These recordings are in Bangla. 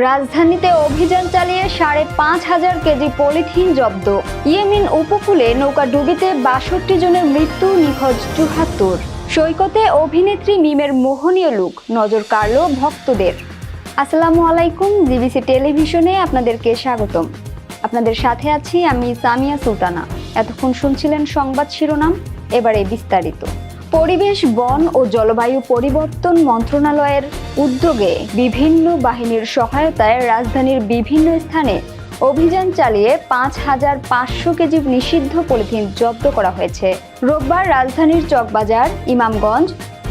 রাজধানীতে অভিযান চালিয়ে ৫,৫০০ কেজি পলিথিন জব্দ। ইয়েমেন উপকূলে নৌকাডুবিতে ৬২ জনের মৃত্যু, নিখোঁজ ৭৪। সৈকতে অভিনেত্রী মিমের মোহনীয় লুক নজর কাড়ল ভক্তদের। আসসালামু আলাইকুম, জিবিসি টেলিভিশনে আপনাদেরকে স্বাগতম। আপনাদের সাথে আছি আমি সামিয়া সুলতানা। এতক্ষণ শুনছিলেন সংবাদ শিরোনাম, এবারে বিস্তারিত। পরিবেশ, বন ও জলবায়ু পরিবর্তন মন্ত্রণালয়ের উদ্যোগে বিভিন্ন বাহিনীর সহায়তায় রাজধানীর বিভিন্ন স্থানে অভিযান চালিয়ে ৫,৫০০ কেজি নিষিদ্ধ পলিথিন জব্দ করা হয়েছে। রোববার রাজধানীর চকবাজার, ইমামগঞ্জ,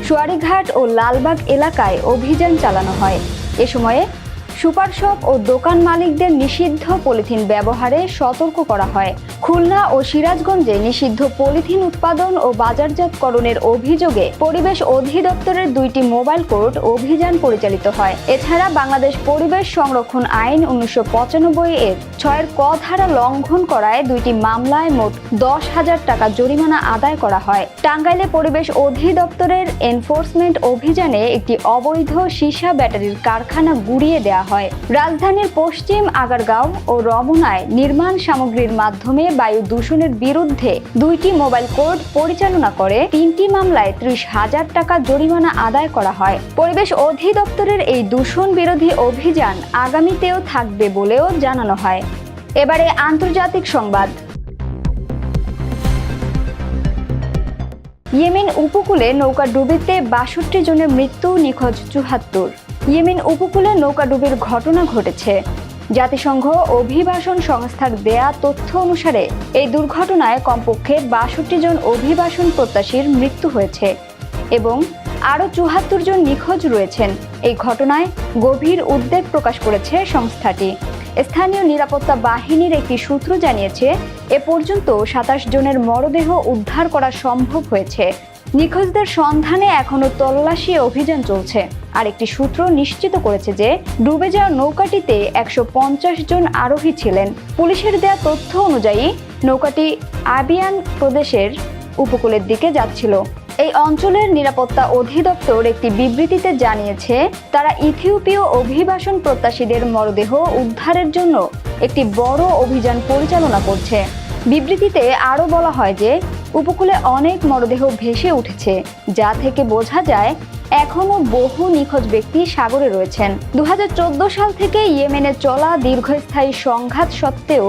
সোয়ারীঘাট ও লালবাগ এলাকায় অভিযান চালানো হয়। এ সময়ে সুপার শপ ও দোকান মালিকদের নিষিদ্ধ পলিথিন ব্যবহারে সতর্ক করা হয়। খুলনা ও সিরাজগঞ্জে নিষিদ্ধ পলিথিন উৎপাদন ও বাজারজাতকরণের অভিযোগে পরিবেশ অধিদপ্তরের ২টি মোবাইল কোর্ট অভিযান পরিচালিত হয়। এছাড়া বাংলাদেশ পরিবেশ সংরক্ষণ আইন ১৯৯৫ এর ৬ ক ধারা লঙ্ঘন করায় ২টি মামলায় মোট ১০,০০০ টাকা জরিমানা আদায় করা হয়। টাঙ্গাইলে পরিবেশ অধিদপ্তরের এনফোর্সমেন্ট অভিযানে একটি অবৈধ সীসা ব্যাটারির কারখানা গুড়িয়ে দেওয়া হয়। রাজধানীর পশ্চিম আগারগাঁও ও রমনায় নির্মাণ সামগ্রীর মাধ্যমে বায়ু দূষণের বিরুদ্ধে ২টি মোবাইল কোর্ট পরিচালনা করে ৩টি মামলায় ৩০,০০০ টাকা জরিমানা আদায় করা হয়। পরিবেশ অধিদপ্তরের এই দূষণ বিরোধী অভিযান আগামীতেও থাকবে বলেও জানানো হয়। এবারে আন্তর্জাতিক সংবাদ। ইয়েমেন উপকূলে নৌকাডুবিতে ৬২ জনের মৃত্যু, নিখোঁজ ৭৪। ইয়েমেন উপকূলে নৌকাডুবির ঘটনা ঘটেছে। জাতিসংঘ অভিবাসন সংস্থার দেয়া তথ্য অনুসারে এই দুর্ঘটনায় কমপক্ষে ৬২ জন অভিবাসন প্রত্যাশীর মৃত্যু হয়েছে এবং আরও ৭৪ জন নিখোঁজ রয়েছেন। এই ঘটনায় গভীর উদ্বেগ প্রকাশ করেছে সংস্থাটি। স্থানীয় নিরাপত্তা বাহিনীর একটি সূত্র জানিয়েছে, এ পর্যন্ত ২৭ জনের মরদেহ উদ্ধার করা সম্ভব হয়েছে। নিখোঁজদের সন্ধানে এখনও তল্লাশি অভিযান চলছে। আরেকটি সূত্র নিশ্চিত করেছে যে ডুবে যাওয়া নৌকাটিতে ১৫০ জন আরোহী ছিলেন। পুলিশের দেয়া তথ্য অনুযায়ী নৌকাটি আবিয়ান প্রদেশের উপকূলের দিকে যাচ্ছিল। এই অঞ্চলের নিরাপত্তা অধিদপ্তর একটি বিবৃতিতে জানিয়েছে, তারা ইথিওপীয় অভিবাসন প্রত্যাশীদের মরদেহ উদ্ধারের জন্য একটি বড় অভিযান পরিচালনা করছে। বিবৃতিতে আরও বলা হয় যে উপকূলে অনেক মরদেহ ভেসে উঠেছে, যা থেকে বোঝা যায় এখনও বহু নিখোঁজ ব্যক্তি সাগরে রয়েছেন। ২০১৪ সাল থেকে ইয়েমেনে চলা দীর্ঘস্থায়ী সংঘাত সত্ত্বেও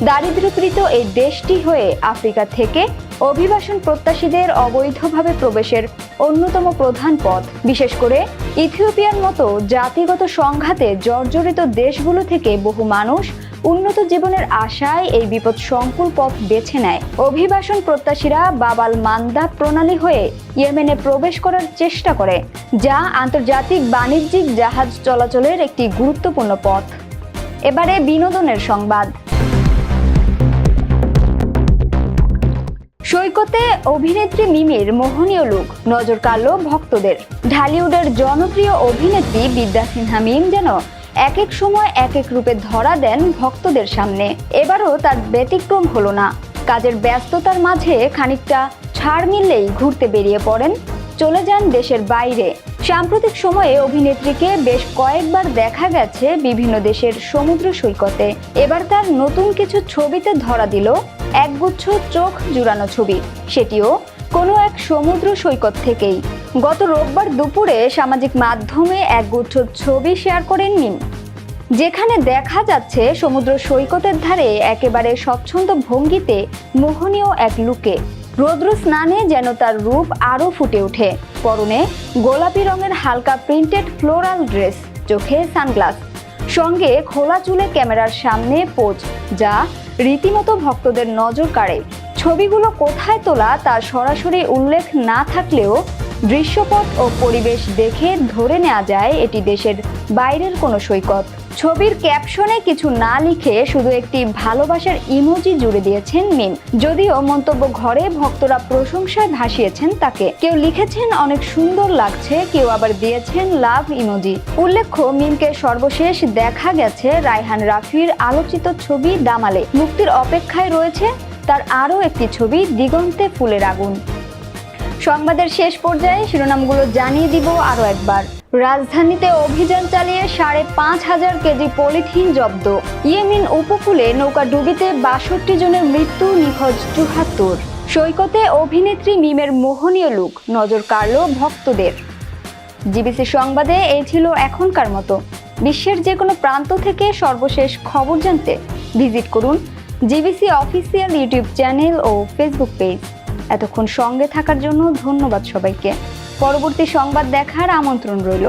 দারিদ্র্যপীড়িত এই দেশটি হয়ে আফ্রিকা থেকে অভিবাসন প্রত্যাশীদের অবৈধভাবে প্রবেশের অন্যতম প্রধান পথ। বিশেষ করে ইথিওপিয়ার মতো জাতিগত সংঘাতে জর্জরিত দেশগুলো থেকে বহু মানুষ উন্নত জীবনের আশায় এই বিপদ সংকুল পথ বেছে নেয়। অভিবাসন প্রত্যাশীরা বাবাল মান্দাব প্রণালী হয়ে ইয়েমেনে প্রবেশ করার চেষ্টা করে, যা আন্তর্জাতিক বাণিজ্যিক জাহাজ চলাচলের একটি গুরুত্বপূর্ণ পথ। এবারে বিনোদনের সংবাদ। সৈকতে অভিনেত্রী মিমের মোহনীয় লুক নজর কাড়ল ভক্তদের। ঢালিউডের জনপ্রিয় অভিনেত্রী বিদ্যা সিনহা মিম যেন এক এক সময় এক এক রূপে ধরা দেন ভক্তদের সামনে। এবারও তার ব্যতিক্রম হলো না। কাজের ব্যস্ততার মাঝে খানিকটা ছাড় মিললেই ঘুরতে বেরিয়ে পড়েন, চলে যান দেশের বাইরে। সাম্প্রতিক সময়ে অভিনেত্রীকে বেশ কয়েকবার দেখা গেছে বিভিন্ন দেশের সমুদ্র সৈকতে। এবার তার নতুন কিছু ছবিতে ধরা দিল একগুচ্ছ চোখ জুড়ানো ছবি, সেটিও কোনো এক সমুদ্র সৈকত থেকেই। গত রোববার দুপুরে সামাজিক মাধ্যমে একগুচ্ছ ছবি শেয়ার করেন মিম, যেখানে দেখা যাচ্ছে সমুদ্র সৈকতের ধারে একেবারে স্বচ্ছন্দ ভঙ্গিতে মোহনীয় এক লুকে। রৌদ্র স্নানে যেন তার রূপ আরও ফুটে ওঠে। পরনে গোলাপি রঙের হালকা প্রিন্টেড ফ্লোরাল ড্রেস, চোখে সানগ্লাস, সঙ্গে খোলা চুলে ক্যামেরার সামনে পোজ, যা রীতিমতো ভক্তদের নজর কাড়ে। ছবিগুলো কোথায় তোলা তার সরাসরি উল্লেখ না থাকলেও দৃশ্যপট ও পরিবেশ দেখে ধরে নেওয়া যায় এটি দেশের বাইরের কোনো সৈকত। ছবির ক্যাপশনে কিছু না লিখে শুধু একটি ভালোবাসার ইমোজি জুড়ে দিয়েছেন মিম। যদিও মন্তব্য ঘরে ভক্তরা প্রশংসায় ভাসিয়েছেন তাকে। কেউ লিখেছেন অনেক সুন্দর লাগছে, কেউ আবার দিয়েছেন লাভ ইমোজি। উল্লেখ্য, মিমকে সর্বশেষ দেখা গেছে রায়হান রাফির আলোচিত ছবি দামালে। মুক্তির অপেক্ষায় রয়েছে তার আরও একটি ছবি দিগন্তে ফুলের আগুন। সংবাদের শেষ পর্যায়ে শিরোনামগুলো জানিয়ে দিব আরও একবার। রাজধানীতে অভিযান চালিয়ে ৫,৫০০ কেজি পলিথিন জব্দ। ইয়েমেন উপকূলে নৌকাডুবিতে ৬২ জনের মৃত্যু, নিখোঁজ ৭৪। সৈকতে অভিনেত্রী মিমের মোহনীয় লুক নজর কাড়ল ভক্তদের। জিবিসি সংবাদে এই ছিল এখনকার মতো। বিশ্বের যে কোনো প্রান্ত থেকে সর্বশেষ খবর জানতে ভিজিট করুন জিবিসি অফিসিয়াল ইউটিউব চ্যানেল ও ফেসবুক পেজ। এতক্ষণ সঙ্গে থাকার জন্য ধন্যবাদ সবাইকে। পরবর্তী সংবাদ দেখার আমন্ত্রণ রইল।